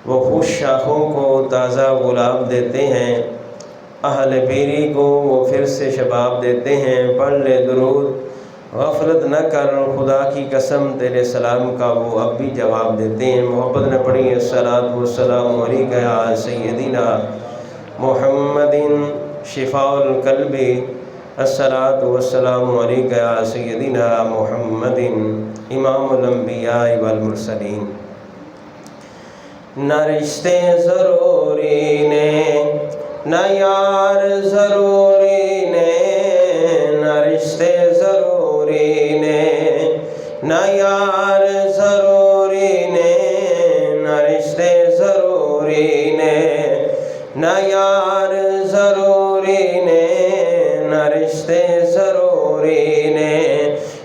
وہ خوش شاخوں کو تازہ گلاب دیتے ہیں، اہل پیری کو وہ پھر سے شباب دیتے ہیں۔ پڑھ لے درود غفلت نہ کر، خدا کی قسم تیرے سلام کا وہ اب بھی جواب دیتے ہیں۔ محبت نے پڑھی ہے الصلاۃ والسلام علیک یا سیدنا محمد شفاء القلب، الصلاۃ والسلام علیک یا سیدنا محمد امام الانبیاء والمرسلین۔ نہ رشتے ضروری نے نہ یار ضروری نے، نہ رشتے ضروری نے نہ یار ضروری نے، نہ رشتے ضروری نے نہ یار ضروری نے، نہ رشتے ضروری نے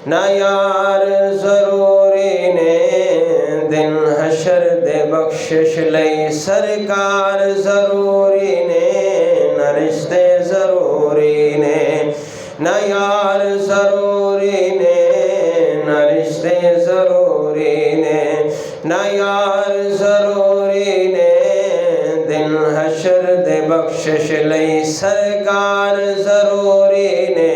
نہ یار ضروری نے، دن حشر دے بخشش لئی سرکار ضروری نے، نہ رشتے ضروری نے نہ یار ضروری نے، نہ رشتے ضروری نے نہ یار ضروری نے، دن حشر دے بخشش لئی سرکار ضروری نے۔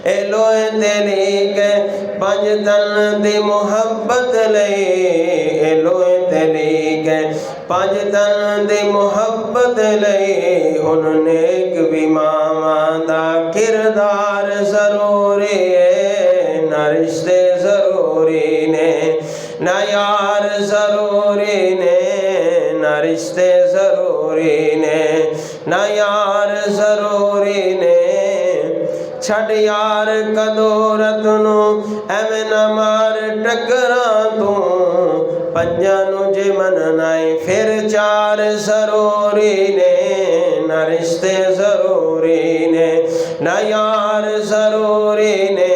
اے لوئے تیری کے پنج تن دی محبت لئی، اے لوئے تیری کے پنج تن دی محبت لئی، ہن نیک بھی ماواں دا کردار ضروری ہے، نہ رشتے ضروری نے نہ یار ضروری نے، نہ رشتے ضروری نے نہ یار ضروری نے، چھڑ یار کدورت نو ایویں نہ مار ٹکراں تو، پنجاں نو جے مننائے پھر چار ضروری نے، نہ رشتے ضروری نے نہ یار ضروری نے،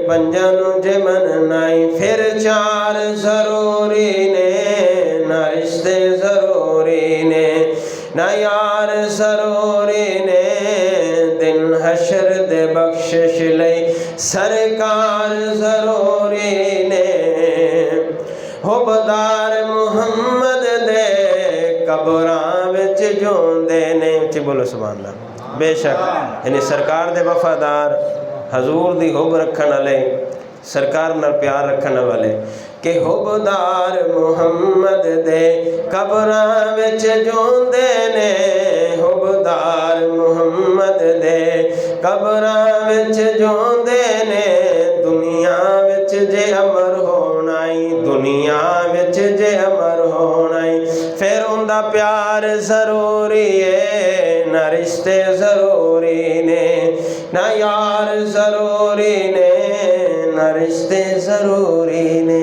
پنجاں نو جے مننائے پھر چار ضروری نے، نہ رشتے ضروری نے نہ یار ضروری نے، دن حشر دے بخشش لئی سرکار ضروری نے۔ حبدار محمد دے قبراں وچ جوندے نے، اچھی بولو سبحان اللہ۔ بے شک یعنی سرکار دے وفادار، حضور دی حب رکھن والے، سرکار نال پیار رکھن والے، کہ حبدار محمد دے قبراں وچ جوندے نے، حبدار محمد دے قبراں وچ جوندے نے، دنیا وچ جے امر ہونا ہی، دنیا وچ جے امر ہونا ہی، پھر اوندا پیار ضروری ہے، نہ رشتے ضروری نے نہ یار ضروری نے، نہ رشتے ضروری نے۔